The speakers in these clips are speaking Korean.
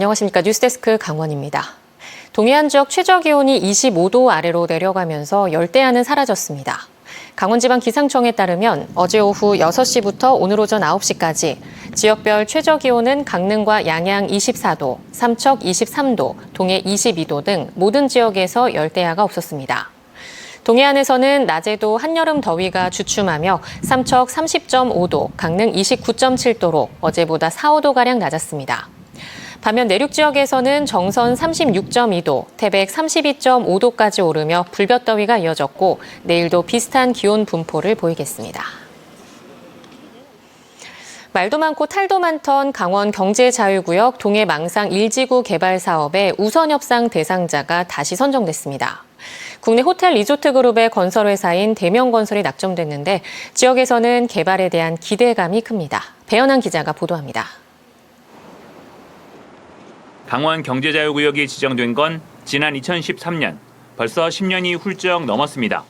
안녕하십니까. 뉴스데스크 강원입니다. 동해안 지역 최저기온이 25도 아래로 내려가면서 열대야는 사라졌습니다. 강원지방기상청에 따르면 어제 오후 6시부터 오늘 오전 9시까지 지역별 최저기온은 강릉과 양양 24도, 삼척 23도, 동해 22도 등 모든 지역에서 열대야가 없었습니다. 동해안에서는 낮에도 한여름 더위가 주춤하며 삼척 30.5도, 강릉 29.7도로 어제보다 4, 5도가량 낮았습니다. 반면 내륙 지역에서는 정선 36.2도, 태백 32.5도까지 오르며 불볕더위가 이어졌고 내일도 비슷한 기온 분포를 보이겠습니다. 말도 많고 탈도 많던 강원 경제자유구역 동해 망상 1지구 개발 사업의 우선협상 대상자가 다시 선정됐습니다. 국내 호텔 리조트 그룹의 건설회사인 대명건설이 낙점됐는데 지역에서는 개발에 대한 기대감이 큽니다. 배현한 기자가 보도합니다. 강원 경제자유구역이 지정된 건 지난 2013년, 벌써 10년이 훌쩍 넘었습니다.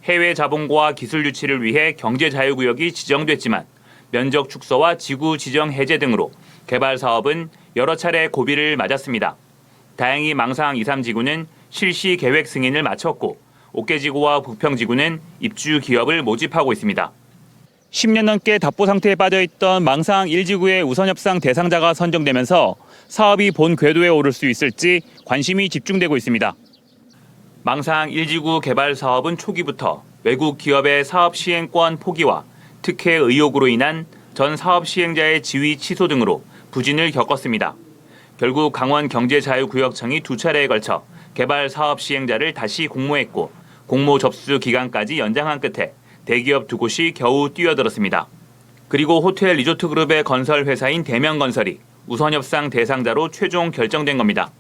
해외 자본과 기술 유치를 위해 경제자유구역이 지정됐지만 면적 축소와 지구 지정 해제 등으로 개발 사업은 여러 차례 고비를 맞았습니다. 다행히 망상 2, 3지구는 실시 계획 승인을 마쳤고 옥계지구와 북평지구는 입주 기업을 모집하고 있습니다. 10년 넘게 답보 상태에 빠져있던 망상 1지구의 우선협상 대상자가 선정되면서 사업이 본 궤도에 오를 수 있을지 관심이 집중되고 있습니다. 망상 1지구 개발 사업은 초기부터 외국 기업의 사업 시행권 포기와 특혜 의혹으로 인한 전 사업 시행자의 지위 취소 등으로 부진을 겪었습니다. 결국 강원 경제자유구역청이 2차례에 걸쳐 개발 사업 시행자를 다시 공모했고 공모 접수 기간까지 연장한 끝에 대기업 2곳이 겨우 뛰어들었습니다. 그리고 호텔 리조트 그룹의 건설 회사인 대명건설이 우선협상 대상자로 최종 결정된 겁니다.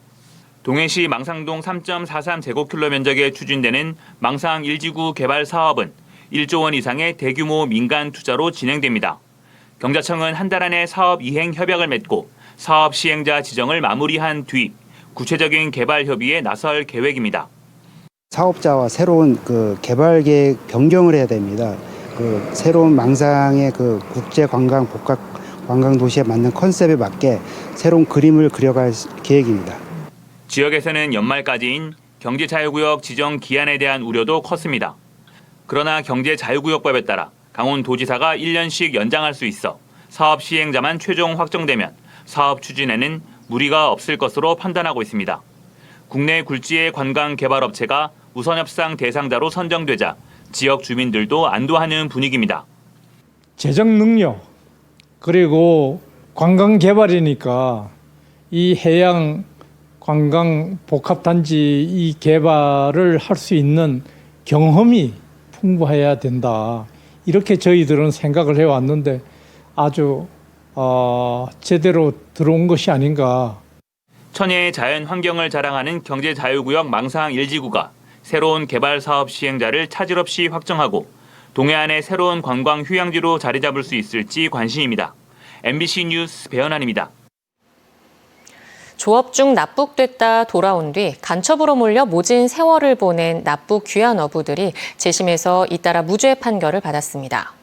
동해시 망상동 3.43제곱킬로 면적에 추진되는 망상 1지구 개발 사업은 1조 원 이상의 대규모 민간 투자로 진행됩니다. 경자청은 한 달 안에 사업 이행 협약을 맺고 사업 시행자 지정을 마무리한 뒤 구체적인 개발 협의에 나설 계획입니다. 사업자와 새로운 개발 계획 변경을 해야 됩니다. 새로운 망상의 국제 관광 복합 관광 도시에 맞는 컨셉에 맞게 새로운 그림을 그려갈 계획입니다. 지역에서는 연말까지인 경제자유구역 지정 기한에 대한 우려도 컸습니다. 그러나 경제자유구역법에 따라 강원도지사가 1년씩 연장할 수 있어 사업 시행자만 최종 확정되면 사업 추진에는 무리가 없을 것으로 판단하고 있습니다. 국내 굴지의 관광 개발업체가 우선협상 대상자로 선정되자 지역 주민들도 안도하는 분위기입니다. 재정 능력 그리고 관광 개발이니까 이 해양 관광 복합단지 이 개발을 할 수 있는 경험이 풍부해야 된다. 이렇게 저희들은 생각을 해왔는데 아주 제대로 들어온 것이 아닌가. 천혜의 자연 환경을 자랑하는 경제자유구역 망상 1지구가 새로운 개발 사업 시행자를 차질 없이 확정하고 동해안의 새로운 관광 휴양지로 자리 잡을 수 있을지 관심입니다. MBC 뉴스 배현환입니다. 조업 중 납북됐다 돌아온 뒤 간첩으로 몰려 모진 세월을 보낸 납북 귀환 어부들이 재심에서 잇따라 무죄 판결을 받았습니다.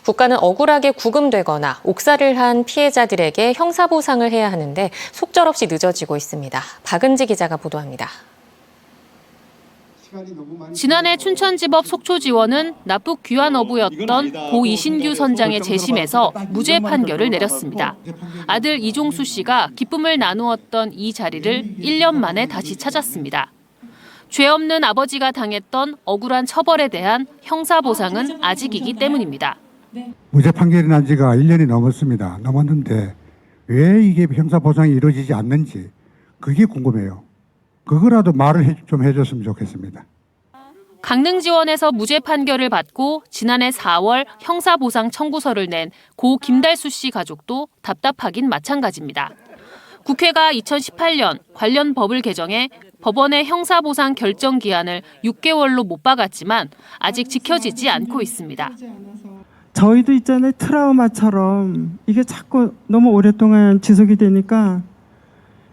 국가는 억울하게 구금되거나 옥살이를 한 피해자들에게 형사보상을 해야 하는데 속절없이 늦어지고 있습니다. 박은지 기자가 보도합니다. 지난해 춘천지법 속초지원은 납북 귀환 어부였던 고 이신규 선장의 재심에서 무죄 판결을 내렸습니다. 아들 이종수 씨가 기쁨을 나누었던 이 자리를 1년 만에 다시 찾았습니다. 죄 없는 아버지가 당했던 억울한 처벌에 대한 형사보상은 아직이기 때문입니다. 무죄 판결이 난 지가 1년이 넘었는데 왜 이게 형사보상이 이루어지지 않는지 그게 궁금해요. 그거라도 말을 좀 해줬으면 좋겠습니다. 강릉지원에서 무죄 판결을 받고 지난해 4월 형사보상 청구서를 낸 고 김달수 씨 가족도 답답하긴 마찬가지입니다. 국회가 2018년 관련 법을 개정해 법원의 형사보상 결정 기한을 6개월로 못 박았지만 아직 지켜지지 않고 있습니다. 저희도 있잖아요. 트라우마처럼 이게 자꾸 너무 오랫동안 지속이 되니까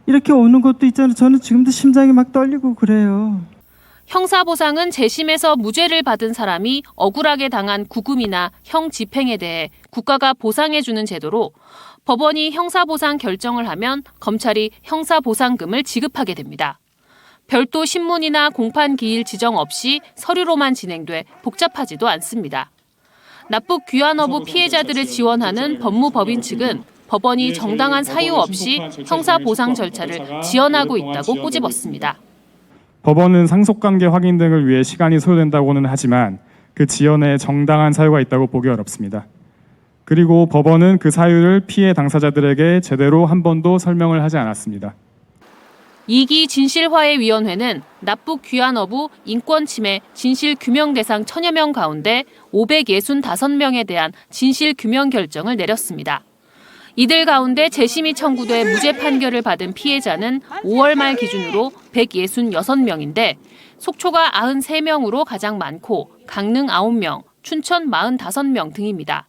이렇게 오는 것도 있잖아요. 저는 지금도 심장이 막 떨리고 그래요. 형사보상은 재심에서 무죄를 받은 사람이 억울하게 당한 구금이나 형집행에 대해 국가가 보상해주는 제도로 법원이 형사보상 결정을 하면 검찰이 형사보상금을 지급하게 됩니다. 별도 신문이나 공판기일 지정 없이 서류로만 진행돼 복잡하지도 않습니다. 납북 귀환 여부 피해자들을 지원하는 법무법인 측은 법원이 정당한 사유 없이 형사보상 절차를 지연하고 있다고 꼬집었습니다. 법원은 상속관계 확인 등을 위해 시간이 소요된다고는 하지만 그 지연에 정당한 사유가 있다고 보기 어렵습니다. 그리고 법원은 그 사유를 피해 당사자들에게 제대로 한 번도 설명을 하지 않았습니다. 2기 진실화해위원회는 납북 귀환 여부, 인권침해, 진실규명 대상 1000여 명 가운데 565명에 대한 진실규명 결정을 내렸습니다. 이들 가운데 재심이 청구돼 무죄 판결을 받은 피해자는 5월 말 기준으로 166명인데 속초가 93명으로 가장 많고 강릉 9명, 춘천 45명 등입니다.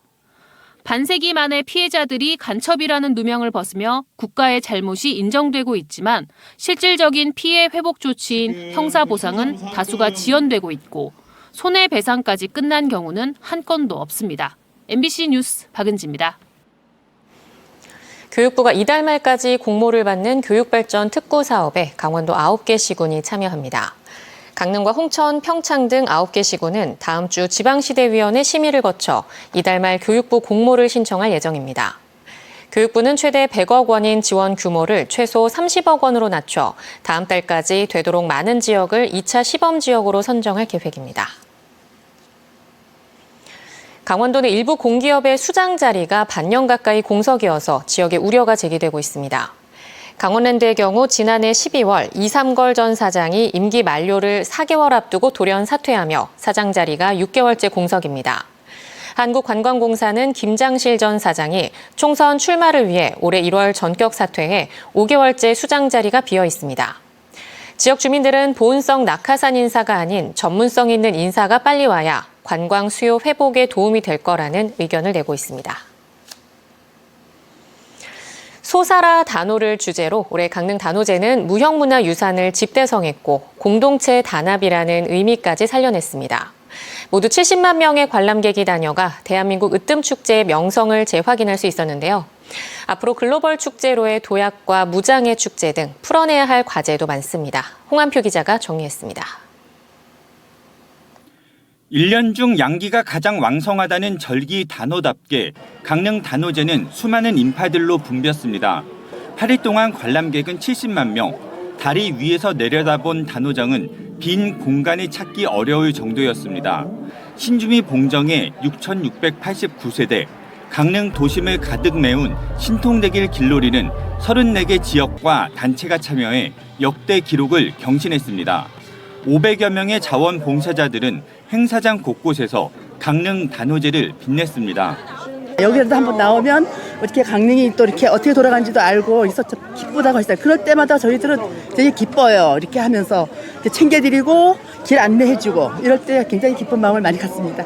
반세기 만에 피해자들이 간첩이라는 누명을 벗으며 국가의 잘못이 인정되고 있지만 실질적인 피해 회복 조치인 형사보상은 다수가 지연되고 있고 손해배상까지 끝난 경우는 한 건도 없습니다. MBC 뉴스 박은지입니다. 교육부가 이달 말까지 공모를 받는 교육발전 특구 사업에 강원도 9개 시군이 참여합니다. 강릉과 홍천, 평창 등 9개 시군은 다음 주 지방시대위원회 심의를 거쳐 이달 말 교육부 공모를 신청할 예정입니다. 교육부는 최대 100억 원인 지원 규모를 최소 30억 원으로 낮춰 다음 달까지 되도록 많은 지역을 2차 시범 지역으로 선정할 계획입니다. 강원도는 일부 공기업의 수장 자리가 반년 가까이 공석이어서 지역에 우려가 제기되고 있습니다. 강원랜드의 경우 지난해 12월 이삼걸 전 사장이 임기 만료를 4개월 앞두고 돌연 사퇴하며 사장 자리가 6개월째 공석입니다. 한국관광공사는 김장실 전 사장이 총선 출마를 위해 올해 1월 전격 사퇴해 5개월째 수장 자리가 비어 있습니다. 지역 주민들은 보온성 낙하산 인사가 아닌 전문성 있는 인사가 빨리 와야 관광 수요 회복에 도움이 될 거라는 의견을 내고 있습니다. 소사라 단오를 주제로 올해 강릉 단오제는 무형문화유산을 집대성했고 공동체 단합이라는 의미까지 살려냈습니다. 모두 70만 명의 관람객이 다녀가 대한민국 으뜸축제의 명성을 재확인할 수 있었는데요. 앞으로 글로벌 축제로의 도약과 무장의 축제 등 풀어내야 할 과제도 많습니다. 홍한표 기자가 정리했습니다. 1년 중 양기가 가장 왕성하다는 절기 단오답게 강릉 단오제는 수많은 인파들로 붐볐습니다. 8일 동안 관람객은 70만 명, 다리 위에서 내려다본 단오장은 빈 공간을 찾기 어려울 정도였습니다. 신주미 봉정의 6,689세대, 강릉 도심을 가득 메운 신통대길 길놀이는 34개 지역과 단체가 참여해 역대 기록을 경신했습니다. 500여 명의 자원봉사자들은 행사장 곳곳에서 강릉 단오제를 빛냈습니다. 여기라도 한번 나오면 어떻게 강릉이 또 이렇게 어떻게 돌아가는지도 알고 있어서 기쁘다고 했어요. 그럴 때마다 저희들은 되게 기뻐요. 이렇게 하면서 챙겨드리고 길 안내해주고 이럴 때 굉장히 기쁜 마음을 많이 갖습니다.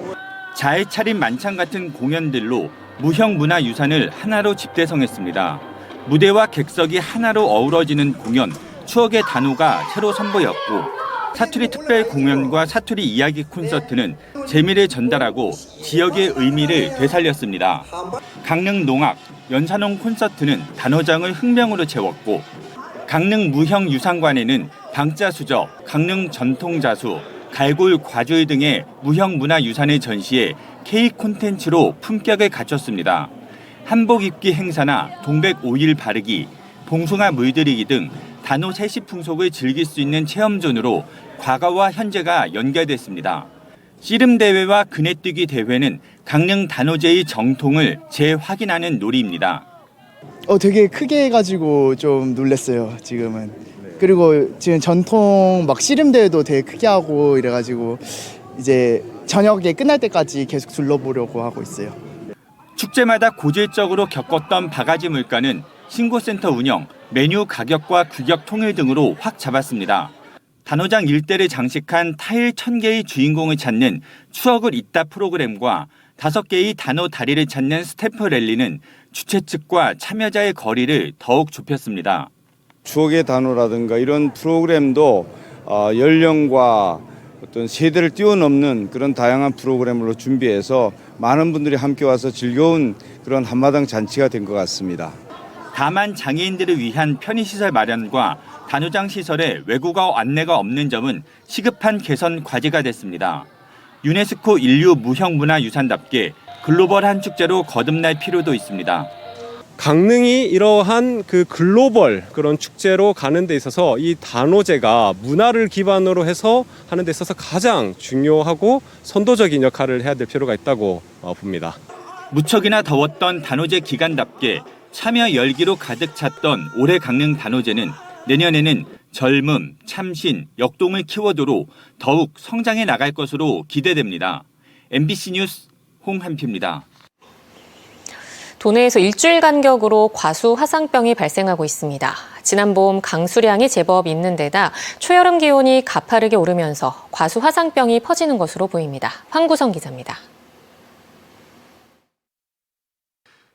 자해 차림 만찬 같은 공연들로 무형문화유산을 하나로 집대성했습니다. 무대와 객석이 하나로 어우러지는 공연, 추억의 단오가 새로 선보였고 사투리 특별 공연과 사투리 이야기 콘서트는 재미를 전달하고 지역의 의미를 되살렸습니다. 강릉 농악, 연산홍 콘서트는 단오장을 흥명으로 채웠고 강릉 무형유산관에는 방자수저, 강릉 전통자수, 갈골 과줄 등의 무형문화유산을 전시해 K 콘텐츠로 품격을 갖췄습니다. 한복 입기 행사나 동백 오일 바르기, 봉숭아 물들이기 등 단오 세시 풍속을 즐길 수 있는 체험존으로 과거와 현재가 연결됐습니다. 씨름대회와 그네뛰기 대회는 강릉 단오제의 정통을 재확인하는 놀이입니다. 되게 크게 해가지고 좀 놀랐어요, 지금은. 그리고 지금 전통 막 씨름대회도 되게 크게 하고 이래가지고 이제 저녁에 끝날 때까지 계속 둘러보려고 하고 있어요. 축제마다 고질적으로 겪었던 바가지 물가는 신고센터 운영, 메뉴 가격과 규격 통일 등으로 확 잡았습니다. 단오장 일대를 장식한 타일 1000개의 주인공을 찾는 추억을 잇다 프로그램과 5개의 단오 다리를 찾는 스탬프 랠리는 주최 측과 참여자의 거리를 더욱 좁혔습니다. 추억의 단오라든가 이런 프로그램도 연령과 어떤 세대를 뛰어넘는 그런 다양한 프로그램으로 준비해서 많은 분들이 함께 와서 즐거운 그런 한마당 잔치가 된 것 같습니다. 다만 장애인들을 위한 편의시설 마련과 단오장 시설에 외국어 안내가 없는 점은 시급한 개선 과제가 됐습니다. 유네스코 인류 무형문화유산답게 글로벌한 축제로 거듭날 필요도 있습니다. 강릉이 이러한 그 글로벌 그런 축제로 가는 데 있어서 이 단오제가 문화를 기반으로 해서 하는 데 있어서 가장 중요하고 선도적인 역할을 해야 될 필요가 있다고 봅니다. 무척이나 더웠던 단오제 기간답게 참여 열기로 가득 찼던 올해 강릉 단오제는 내년에는 젊음, 참신, 역동을 키워드로 더욱 성장해 나갈 것으로 기대됩니다. MBC 뉴스 홍한표입니다. 도내에서 일주일 간격으로 과수 화상병이 발생하고 있습니다. 지난 봄 강수량이 제법 있는 데다 초여름 기온이 가파르게 오르면서 과수 화상병이 퍼지는 것으로 보입니다. 황구성 기자입니다.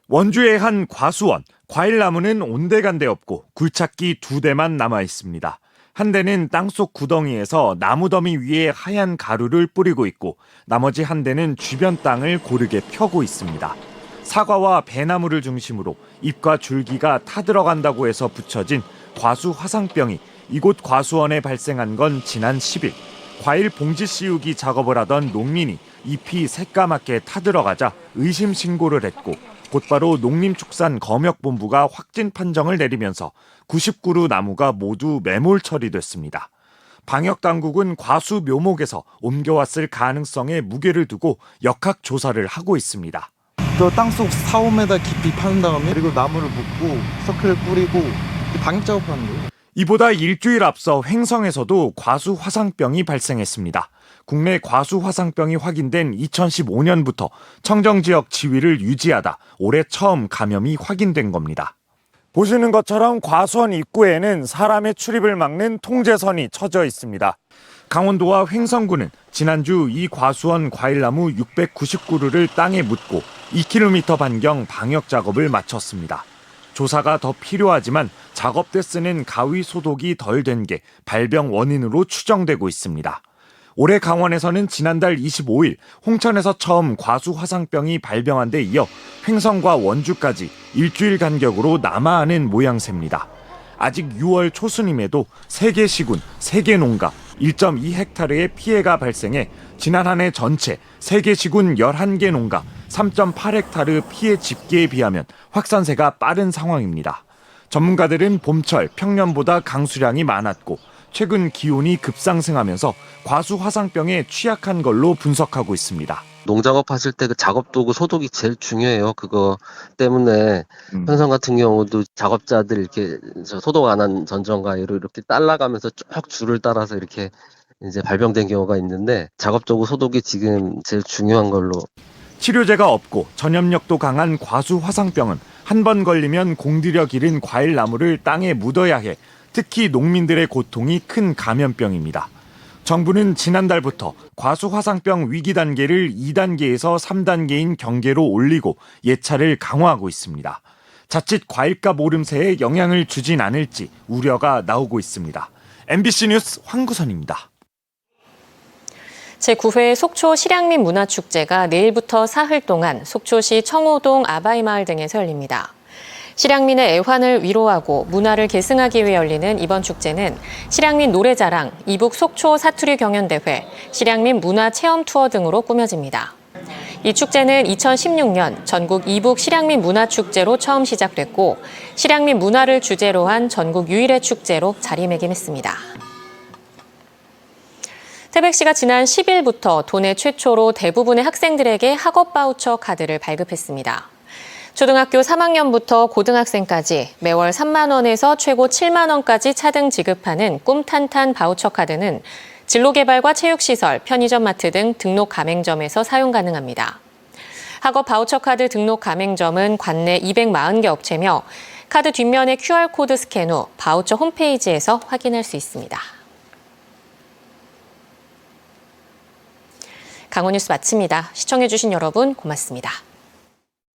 원주의 한 과수원, 과일나무는 온데간데 없고 굴착기 2대만 남아 있습니다. 한 대는 땅속 구덩이에서 나무더미 위에 하얀 가루를 뿌리고 있고 나머지 한 대는 주변 땅을 고르게 펴고 있습니다. 사과와 배나무를 중심으로 잎과 줄기가 타들어간다고 해서 붙여진 과수 화상병이 이곳 과수원에 발생한 건 지난 10일. 과일 봉지 씌우기 작업을 하던 농민이 잎이 새까맣게 타들어가자 의심 신고를 했고 곧바로 농림축산검역본부가 확진 판정을 내리면서 90그루 나무가 모두 매몰 처리됐습니다. 방역당국은 과수 묘목에서 옮겨왔을 가능성에 무게를 두고 역학 조사를 하고 있습니다. 또 땅속 4-5m 깊이 파는 다음에 그리고 나무를 묶고 서클을 뿌리고 방역 작업하는 거예요. 이보다 일주일 앞서 횡성에서도 과수 화상병이 발생했습니다. 국내 과수 화상병이 확인된 2015년부터 청정지역 지위를 유지하다 올해 처음 감염이 확인된 겁니다. 보시는 것처럼 과수원 입구에는 사람의 출입을 막는 통제선이 쳐져 있습니다. 강원도와 횡성군은 지난주 이 과수원 과일나무 690그루를 땅에 묻고 2km 반경 방역 작업을 마쳤습니다. 조사가 더 필요하지만 작업 때 쓰는 가위 소독이 덜 된 게 발병 원인으로 추정되고 있습니다. 올해 강원에서는 지난달 25일 홍천에서 처음 과수 화상병이 발병한 데 이어 횡성과 원주까지 일주일 간격으로 남하하는 모양새입니다. 아직 6월 초순임에도 3개 시군, 3개 농가, 1.2헥타르의 피해가 발생해 지난 한 해 전체 3개 시군 11개 농가, 3.8헥타르 피해 집계에 비하면 확산세가 빠른 상황입니다. 전문가들은 봄철 평년보다 강수량이 많았고 최근 기온이 급상승하면서 과수 화상병에 취약한 걸로 분석하고 있습니다. 농작업 하실 때 그 작업 도구 소독이 제일 중요해요. 그거 때문에 횡성 같은 경우도 작업자들 이렇게 소독 안 한 전정가위로 이렇게 딸라가면서 쭉 줄을 따라서 이렇게 이제 발병된 경우가 있는데 작업 도구 소독이 지금 제일 중요한 걸로. 치료제가 없고 전염력도 강한 과수 화상병은 한 번 걸리면 공들여 기른 과일나무를 땅에 묻어야 해 특히 농민들의 고통이 큰 감염병입니다. 정부는 지난달부터 과수 화상병 위기 단계를 2단계에서 3단계인 경계로 올리고 예찰을 강화하고 있습니다. 자칫 과일값 오름세에 영향을 주진 않을지 우려가 나오고 있습니다. MBC 뉴스 황구선입니다. 제9회 속초 실향민 문화축제가 내일부터 사흘 동안 속초시 청호동 아바이마을 등에서 열립니다. 실향민의 애환을 위로하고 문화를 계승하기 위해 열리는 이번 축제는 실향민 노래자랑, 이북 속초 사투리 경연대회, 실향민 문화체험 투어 등으로 꾸며집니다. 이 축제는 2016년 전국 이북 실향민 문화축제로 처음 시작됐고 실향민 문화를 주제로 한 전국 유일의 축제로 자리매김했습니다. 태백시가 지난 10일부터 도내 최초로 대부분의 학생들에게 학업 바우처 카드를 발급했습니다. 초등학교 3학년부터 고등학생까지 매월 3만 원에서 최고 7만 원까지 차등 지급하는 꿈탄탄 바우처 카드는 진로개발과 체육시설, 편의점 마트 등 등록 가맹점에서 사용 가능합니다. 학업 바우처 카드 등록 가맹점은 관내 240개 업체며 카드 뒷면의 QR코드 스캔 후 바우처 홈페이지에서 확인할 수 있습니다. 강원 뉴스 마칩니다. 시청해주신 여러분 고맙습니다.